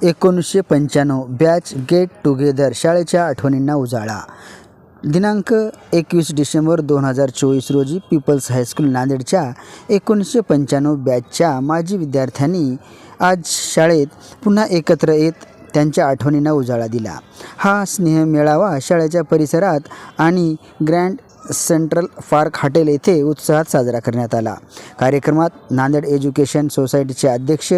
1995 batch get together शाळेच्या आठवणींना उजाळा. दिनांक 21 डिसेंबर 2024 रोजी पीपल्स हायस्कूल नांदेडच्या 1995 बॅचच्या माजी विद्यार्थ्यांनी आज शाळेत पुन्हा एकत्र येत त्यांच्या आठवणींना उजाळा दिला. हा स्नेहमेळावा शाळेच्या परिसरात आणि ग्रँड सेंट्रल पार्क हॉटेल येथे उत्साहात साजरा करण्यात आला. कार्यक्रमात नांदेड एज्युकेशन सोसायटीचे अध्यक्ष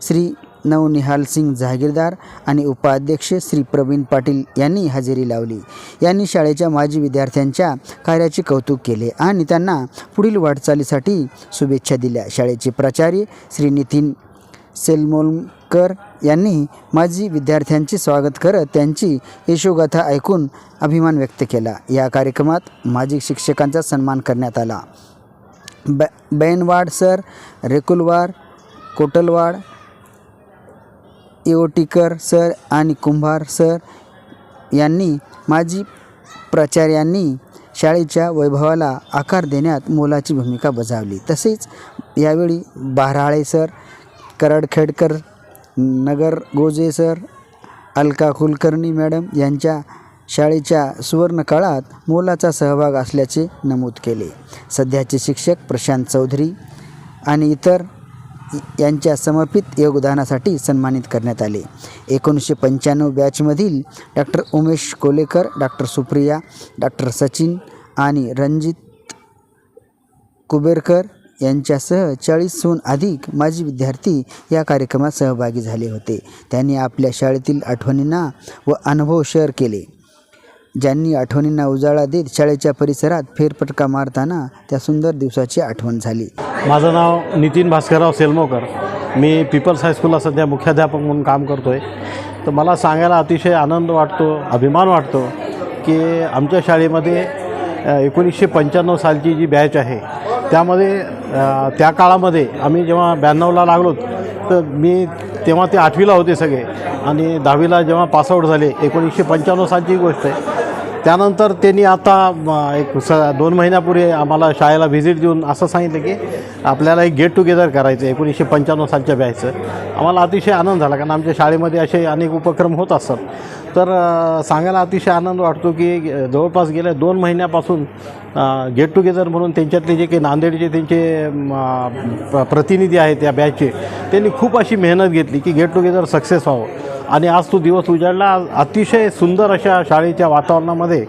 श्री नवनिहाल सिंग जहागीरदार आणि उपाध्यक्ष श्री प्रवीण पाटील यांनी हजेरी लावली. यांनी शाळेच्या माजी विद्यार्थ्यांच्या कार्याचे कौतुक केले आणि त्यांना पुढील वाटचालीसाठी शुभेच्छा दिल्या. शाळेचे प्राचार्य श्री नितीन सेलमोलकर यांनी माजी विद्यार्थ्यांचे स्वागत करत त्यांची यशोगाथा ऐकून अभिमान व्यक्त केला. या कार्यक्रमात माजी शिक्षकांचा सन्मान करण्यात आला. बैनवाड सर, रेकुलवार, कोटलवाड, येवटीकर सर आणि कुंभार सर यांनी माजी प्राचार्यांनी शाळेच्या वैभवाला आकार देण्यात मोलाची भूमिका बजावली. तसेच यावेळी बाराळे सर, करडखेडकर, नगर गोजे सर, अलका कुलकर्णी मॅडम यांच्या शाळेच्या सुवर्णकाळात मोलाचा सहभाग असल्याचे नमूद केले. सध्याचे शिक्षक प्रशांत चौधरी आणि इतर यांच्या समर्पित योगदानासाठी सन्मानित करण्यात आले. 1995 बॅचमधील doctor Umesh Kolekar, doctor Supriya, doctor Sachin आणि रणजित कुबेरकर यांच्यासह 40हून अधिक माजी विद्यार्थी या कार्यक्रमात सहभागी झाले होते. त्यांनी आपल्या शाळेतील आठवणींना व अनुभव शेअर केले. ज्यांनी आठवणींना उजाळा देत शाळेच्या परिसरात फेरफटका मारताना त्या सुंदर दिवसाची आठवण झाली. माझं नाव नितीन भास्करराव सेलमोकर. मी पीपल्स हायस्कूलला सध्या मुख्याध्यापक म्हणून काम करतो आहे. तर मला सांगायला अतिशय आनंद वाटतो, अभिमान वाटतो की आमच्या शाळेमध्ये 1995 सालची जी बॅच आहे त्यामध्ये त्या काळामध्ये आम्ही जेव्हा 92ला लागलो तर तेव्हा ते 8वीला होते सगळे आणि 10वीला जेव्हा पासआउट झाले 1995 सालची गोष्ट आहे. त्यानंतर त्यांनी आता एक 2 महिन्यापूर्वी आम्हाला शाळेला व्हिजिट देऊन असं सांगितलं की आपल्याला एक गेट टुगेदर करायचं 1995 सालच्या बॅचचं. आम्हाला अतिशय आनंद झाला कारण आमच्या शाळेमध्ये असे अनेक उपक्रम होत असतात. तर सांगायला अतिशय आनंद वाटतो की जवळपास गेल्या 2 महिन्यापासून गेट टुगेदर म्हणून त्यांच्यातले जे काही नांदेडचे त्यांचे प्रतिनिधी आहेत या बॅचचे त्यांनी खूप अशी मेहनत घेतली की गेट टुगेदर सक्सेस व्हावं आणि आज तो दिवस उजाडला. अतिशय सुंदर अशा शाळेच्या वातावरणामध्ये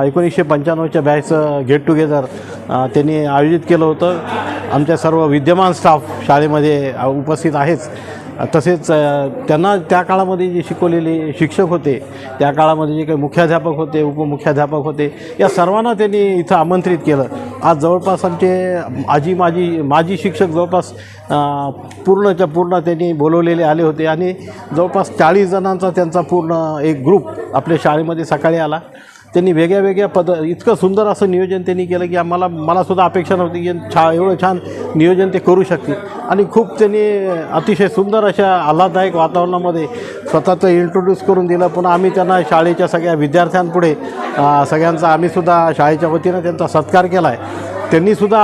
1995च्या बॅचचं गेट टुगेदर त्यांनी आयोजित केलं होतं. आमच्या सर्व विद्यमान स्टाफ शाळेमध्ये उपस्थित आहेच. तसेच त्यांना त्या काळामध्ये जे शिकवलेले शिक्षक होते, त्या काळामध्ये जे काही मुख्याध्यापक होते, उपमुख्याध्यापक होते, या सर्वांना त्यांनी इथं आमंत्रित केलं. आज जवळपास आमचे माजी शिक्षक जवळपास पूर्णच्या पूर्ण त्यांनी बोलवलेले आले होते आणि जवळपास 40 जणांचा त्यांचा पूर्ण एक ग्रुप आपल्या शाळेमध्ये सकाळी आला. त्यांनी वेगळ्या इतकं सुंदर असं नियोजन त्यांनी केलं की मला सुद्धा अपेक्षा नव्हती की एवढं छान नियोजन ते करू शकतील आणि खूप त्यांनी अतिशय सुंदर अशा आल्हाददायक वातावरणामध्ये स्वतःचं इंट्रोड्यूस करून दिलं. पुन्हा आम्ही त्यांना शाळेच्या सगळ्या विद्यार्थ्यांपुढे सगळ्यांचा आम्हीसुद्धा शाळेच्या वतीनं त्यांचा सत्कार केला आहे. त्यांनीसुद्धा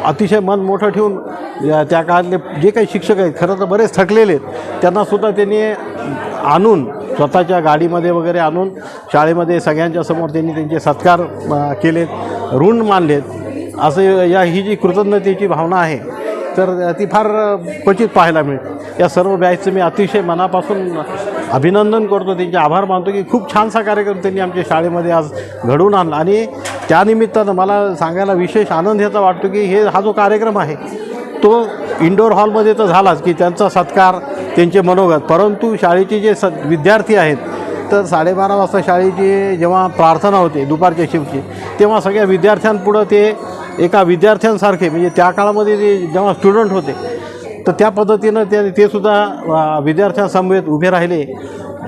अतिशय मन मोठं ठेवून त्या काळातले जे काही शिक्षक आहेत खरं तर बरेच थकलेले आहेत त्यांनासुद्धा त्यांनी आणून स्वतःच्या गाडीमध्ये वगैरे आणून शाळेमध्ये सगळ्यांच्या समोर त्यांनी त्यांचे सत्कार केलेत, ऋण मानलेत. असं ही जी कृतज्ञतेची भावना आहे तर ती फार क्वचित पाहायला मिळते. या सर्व बॅचचं मी अतिशय मनापासून अभिनंदन करतो, त्यांचे आभार मानतो की खूप छानसा कार्यक्रम त्यांनी आमच्या शाळेमध्ये आज घडवून आणला. आणि त्यानिमित्तानं मला सांगायला विशेष आनंद याचा वाटतो की हा जो कार्यक्रम आहे तो इंडोर हॉलमध्ये तर झालाच की त्यांचा सत्कार, त्यांचे मनोगत, परंतु शाळेचे जे विद्यार्थी आहेत तर 12:30 वाजता शाळेची जेव्हा प्रार्थना होते दुपारच्या शिफ्टची तेव्हा सगळ्या विद्यार्थ्यांपुढं ते एका विद्यार्थ्यांसारखे म्हणजे त्या काळामध्ये ते जेव्हा स्टुडंट होते तर त्या पद्धतीनं ते सुद्धा विद्यार्थ्यांसमवेत उभे राहिले.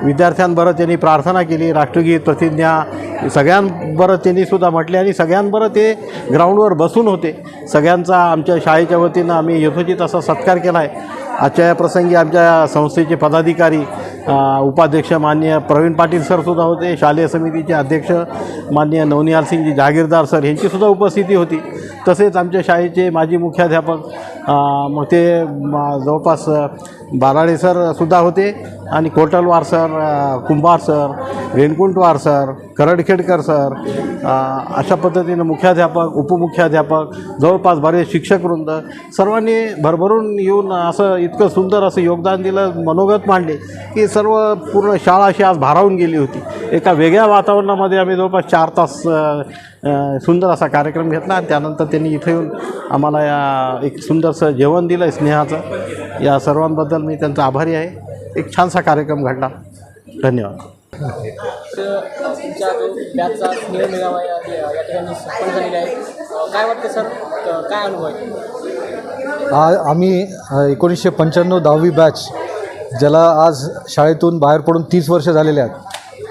विद्यार्थ्यांबरोबर त्यांनी प्रार्थना केली, राष्ट्रगीत, प्रतिज्ञा सगळ्यांबरोबर त्यांनी सुद्धा म्हटले आणि सगळ्यांबरोबर ते ग्राउंडवर बसून होते. सगळ्यांचा आमच्या शाळेच्या वतीनं आम्ही यथोचित असा सत्कार केला आहे. आजच्या या प्रसंगी आमच्या संस्थेचे पदाधिकारी उपाध्यक्ष माननीय प्रवीण पाटील सरसुद्धा होते, शालेय समितीचे अध्यक्ष माननीय नवनिहाल सिंगजी जहागीरदार सर यांचीसुद्धा उपस्थिती होती. तसेच आमच्या शाळेचे माजी मुख्याध्यापक मग ते जवळपास बाराळे सरसुद्धा होते आणि कोटलवार सर, कुंभार सर, वेणकुंटवार सर, करडखेडकर सर, अशा पद्धतीनं मुख्याध्यापक, उपमुख्याध्यापक, जवळपास बरेच शिक्षकवृंद सर्वांनी भरभरून येऊन असं इतकं सुंदर असं योगदान दिलं, मनोगत मांडले की सर्व पूर्ण शाळा अशी आज भारावून गेली होती. एका वेगळ्या वातावरणामध्ये आम्ही जवळपास 4 तास सुंदर असा कार्यक्रम घेतला आणि त्यानंतर त्यांनी इथे येऊन आम्हाला एक सुंदरसं जेवण दिलं स्नेहाचं. या सर्वांबद्दल मी त्यांचा आभारी आहे. एक छानसा कार्यक्रम घडला. धन्यवाद. तुमच्या जो बॅचचा स्नेह मेळावा या ठिकाणी संपन्न झालेला आहे. काय वाटतं सर, काय अनुभव आहे? आम्ही 1995 10वी बॅच, ज्याला आज शाळेतून बाहेर पडून 30 वर्ष झालेले आहेत.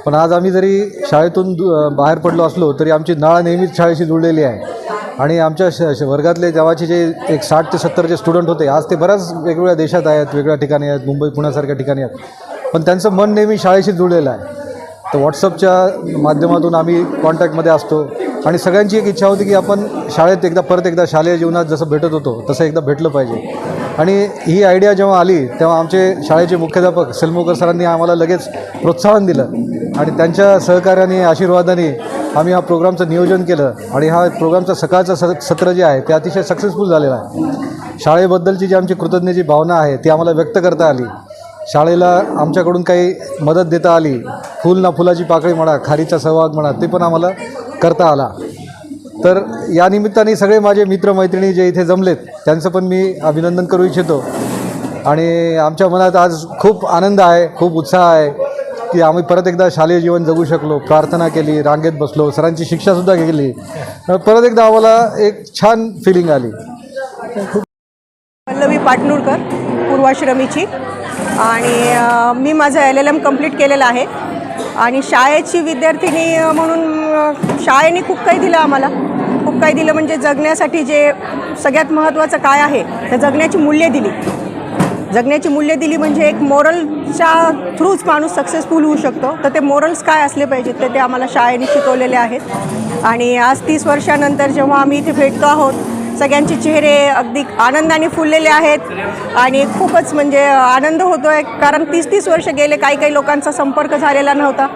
पण आज आम्ही जरी शाळेतून बाहेर पडलो असलो तरी आमची नाळ नेहमीच शाळेशी जुळलेली आहे. आणि आमच्या वर्गातले जेव्हाचे जे एक 60 ते 70 जे स्टुडंट होते, आज ते बऱ्याच वेगवेगळ्या देशात आहेत, वेगळ्या ठिकाणी आहेत, मुंबई पुण्यासारख्या ठिकाणी आहेत, पण त्यांचं मन नेहमी शाळेशी जुळलेलं आहे. तर व्हॉट्सअपच्या माध्यमातून आम्ही कॉन्टॅक्टमध्ये असतो आणि सगळ्यांची एक इच्छा होती की आपण शाळेत परत एकदा शालेय जीवनात जसं भेटत होतो तसं एकदा भेटलं पाहिजे. आणि ही आयडिया जेव्हा आली तेव्हा आमचे शाळेचे मुख्याध्यापक सेलमोकर सरांनी आम्हाला लगेच प्रोत्साहन दिलं आणि त्यांच्या सहकार्याने, आशीर्वादाने आम्ही हा प्रोग्रामचं नियोजन केलं आणि हा प्रोग्रामचा सकाळचं सत्र जे आहे ते अतिशय सक्सेसफुल झालेलं आहे. शाळेबद्दलची जी आमची कृतज्ञतेची भावना आहे ती आम्हाला व्यक्त करता आली. शाळेला आमच्याकडून काही मदत देता आली, फूल ना फुलाची पाकळी म्हणा, खारीचा सहभाग म्हणा, ते पण आम्हाला करता आला. तर या निमित्ताने सगळे माझे मित्रमैत्रिणी जे इथे जमलेत त्यांचं पण मी अभिनंदन करू इच्छितो. आणि आमच्या मनात आज खूप आनंद आहे, खूप उत्साह आहे की आम्ही परत एकदा शालेय जीवन जगू शकलो. प्रार्थना केली, रांगेत बसलो, सरांची शिक्षासुद्धा केली, परत एकदा आम्हाला एक छान फिलिंग आली. पल्लवी पाटणूरकर, पूर्वाश्रमीची, आणि मी माझं LLM कंप्लीट केलेलं आहे. आणि शाळेची विद्यार्थिनी म्हणून शाळेने खूप काही दिलं आम्हाला. खूप काही दिलं म्हणजे जगण्यासाठी जे सगळ्यात महत्त्वाचं काय आहे तर जगण्याची मूल्ये दिली. जगण्याची मूल्ये दिली म्हणजे एक मोरलच्या थ्रूच माणूस सक्सेसफुल होऊ शकतो. तर ते मोरल्स काय असले पाहिजेत तर ते आम्हाला शाळेने शिकवलेले आहेत. आणि आज 30 वर्षानंतर जेव्हा आम्ही इथे भेटतो आहोत, सगळ्यांचे चेहरे अगदी आनंदाने फुललेले आहेत आणि खूपच म्हणजे आनंद होतो आहे. कारण 30 वर्ष गेले, काही लोकांचा संपर्क झालेला नव्हता,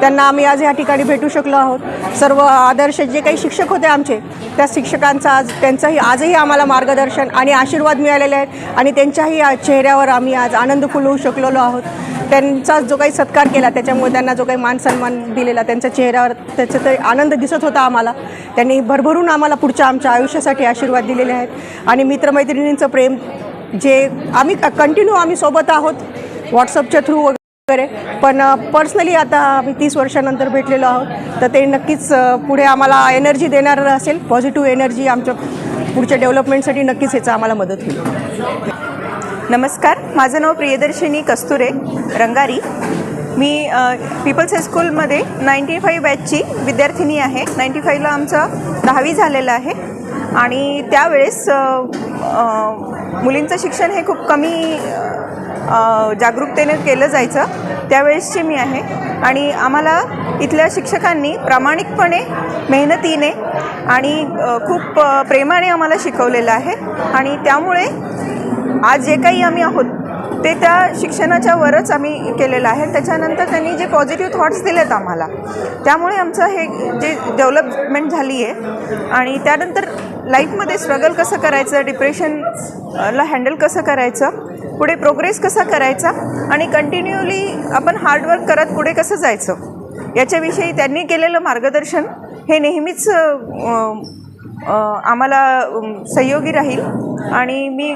त्यांना आम्ही आज ह्या ठिकाणी भेटू शकलो आहोत. सर्व आदर्श जे काही शिक्षक होते आमचे, त्या शिक्षकांचा त्यांचंही आजही आम्हाला मार्गदर्शन आणि आशीर्वाद मिळालेले आहेत आणि त्यांच्याही चेहऱ्यावर आम्ही आज आनंद फुलवू शकलेलो आहोत. त्यांचा जो काही सत्कार केला त्याच्यामुळे त्यांना जो काही मान सन्मान दिलेला त्यांच्या चेहऱ्यावर त्याचा ते आनंद दिसत होता आम्हाला. त्यांनी भरभरून आम्हाला पुढच्या आमच्या आयुष्यासाठी आशीर्वाद दिलेले आहेत. आणि मित्रमैत्रिणींचं प्रेम जे आम्ही कंटिन्यू आम्ही सोबत आहोत व्हॉट्सअपच्या थ्रू वगैरे, पण पर्सनली आता आम्ही 30 वर्षानंतर भेटलेलो आहोत. तर ते नक्कीच पुढे आम्हाला एनर्जी देणारं असेल, पॉझिटिव्ह एनर्जी आमच्या पुढच्या डेव्हलपमेंटसाठी नक्कीच ह्याचा आम्हाला मदत होईल. नमस्कार, माझं नाव प्रियदर्शिनी कस्तुरे रंगारी. मी पीपल्स हायस्कूलमध्ये 95 बॅचची विद्यार्थिनी आहे. 95ला आमचं 10वी झालेलं आहे आणि त्यावेळेस मुलींचं शिक्षण हे खूप कमी जागरूकतेने केलं जायचं, त्यावेळेसची मी आहे. आणि आम्हाला इथल्या शिक्षकांनी प्रामाणिकपणे, मेहनतीने आणि खूप प्रेमाने आम्हाला शिकवलेलं आहे. आणि त्यामुळे आज जे काही आम्ही आहोत ते त्या शिक्षणाच्या वरच आम्ही केलेलं आहे. त्याच्यानंतर त्यांनी जे पॉझिटिव्ह थॉट्स दिलेत आम्हाला, त्यामुळे आमचं हे जे डेव्हलपमेंट झाली आहे. आणि त्यानंतर लाईफमध्ये स्ट्रगल कसं करायचं, डिप्रेशनला हँडल कसं करायचं, पुढे प्रोग्रेस कसा करायचा आणि कंटिन्युअली आपण हार्डवर्क करत पुढे कसं जायचं, याच्याविषयी त्यांनी केलेलं मार्गदर्शन हे नेहमीच आम्हाला सहयोगी राहील. आणि मी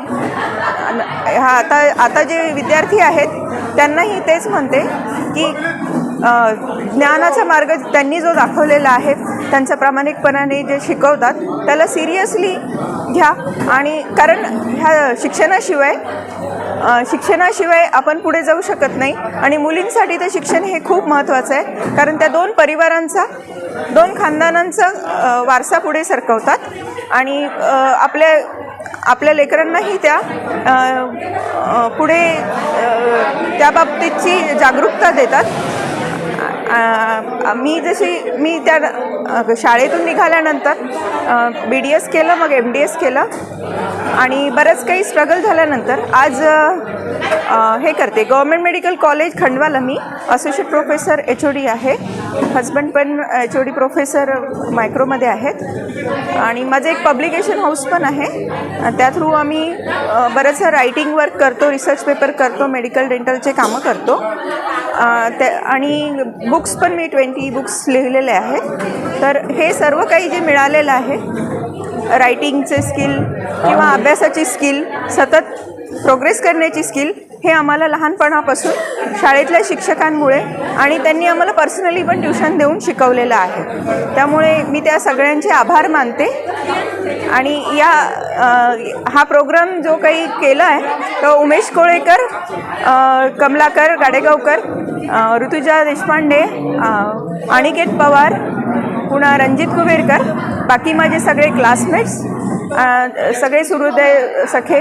आता जे विद्यार्थी आहेत त्यांनाही तेच म्हणते की ज्ञानाचा मार्ग त्यांनी जो दाखवलेला आहे, त्यांच्या प्रामाणिकपणाने जे शिकवतात त्याला सिरियसली घ्या. आणि कारण ह्या शिक्षणाशिवाय आपण पुढे जाऊ शकत नाही. आणि मुलींसाठी तर शिक्षण हे खूप महत्त्वाचं आहे, कारण त्या 2 परिवारांचा, 2 खानदानांचा वारसा पुढे सरकवतात आणि आपल्या लेकरांनाही त्या पुढे त्या बाबतीतची जागरूकता देतात. मी त्या शाळेतून निघाल्यानंतर BDS केलं, मग MDS केलं आणि बरंच काही स्ट्रगल झाल्यानंतर आज हे करते. गव्हर्मेंट मेडिकल कॉलेज खंडवाला मी असोसिएट प्रोफेसर HOD आहे. हजबंड पण HOD प्रोफेसर मायक्रोमध्ये आहेत आणि माझं एक पब्लिकेशन हाऊस पण आहे. त्या थ्रू आम्ही बरंचसं रायटिंग वर्क करतो, रिसर्च पेपर करतो, मेडिकल डेंटलचे कामं करतो. आणि बुक्स पण मी 20 बुक्स लिहिलेले आहेत. तर हे सर्व काही जे मिळालेलं आहे, रायटिंगचे स्किल किंवा अभ्यासाची स्किल, सतत प्रोग्रेस करण्याची स्किल, हे आम्हाला लहानपणापासून शाळेतल्या शिक्षकांमुळे आणि त्यांनी आम्हाला पर्सनली पण ट्युशन देऊन शिकवलेलं आहे. त्यामुळे मी त्या सगळ्यांचे आभार मानते. आणि हा प्रोग्राम जो काही केला आहे तो उमेश कोळेकर, कमलाकर गाडेगावकर, ऋतुजा देशपांडे, अनिकेत पवार, पुन्हा रणजित कुबेरकर, बाकी माझे सगळे क्लासमेट्स, सगळे सूर्योदय सखे,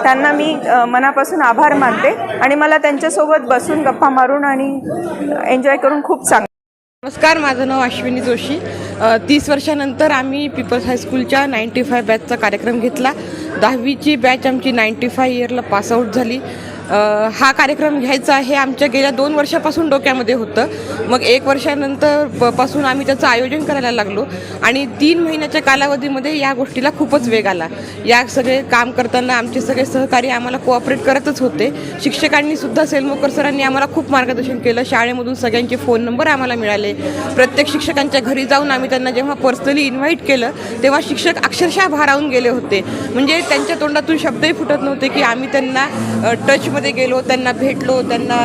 त्यांना मी मनापासून आभार मानते. आणि मला त्यांच्यासोबत बसून गप्पा मारून आणि एन्जॉय करून खूप चांगलं. नमस्कार, माझं नाव अश्विनी जोशी. 30 वर्षानंतर आम्ही पीपल्स हायस्कूलच्या 95 बॅचचा कार्यक्रम घेतला. 10वीची बॅच आमची 95 इयरला पासआउट झाली. हा कार्यक्रम घ्यायचा हे आमच्या गेल्या 2 वर्षापासून डोक्यामध्ये होतं. मग 1 वर्षानंतर पासून आम्ही त्याचं आयोजन करायला लागलो आणि 3 महिन्याच्या कालावधीमध्ये या गोष्टीला खूपच वेग आला. या सगळे काम करताना आमचे सगळे सहकारी आम्हाला कोऑपरेट करतच होते. शिक्षकांनी सुद्धा सेलमोकर सरांनी आम्हाला खूप मार्गदर्शन केलं. शाळेमधून सगळ्यांचे फोन नंबर आम्हाला मिळाले. प्रत्येक शिक्षकांच्या घरी जाऊन आम्ही त्यांना जेव्हा पर्सनली इन्व्हाइट केलं तेव्हा शिक्षक अक्षरशः भारावून गेले होते. म्हणजे त्यांच्या तोंडातून शब्दही फुटत नव्हते की आम्ही त्यांना टचमध्ये गेलो, त्यांना भेटलो, त्यांना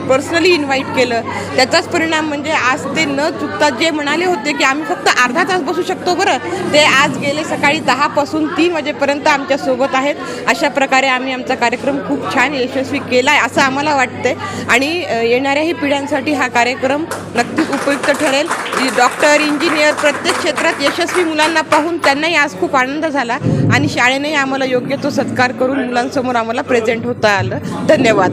पर्सनली इन्व्हाइट केलं. त्याचाच परिणाम म्हणजे आज ते न चुकता जे म्हणाले होते की आम्ही फक्त अर्धा तास बसू शकतो बरं, ते आज गेले सकाळी 10 पासून 3 वाजेपर्यंत आमच्यासोबत आहेत. अशा प्रकारे आम्ही आमचा कार्यक्रम खूप छान यशस्वी केला आहे असं आम्हाला वाटतंय. आणि येणाऱ्याही पिढ्यांसाठी हा कार्यक्रम नक्कीच उपयुक्त ठरेल. डॉक्टर, इंजिनियर, प्रत्येक क्षेत्रात यशस्वी मुलांना पाहून त्यांनाही आज खूप आनंद झाला आणि शाळेनेही आम्हाला योग्य तो सत्कार करून मुलांसमोर आम्हाला प्रेझेंट होता आलं. धन्यवाद.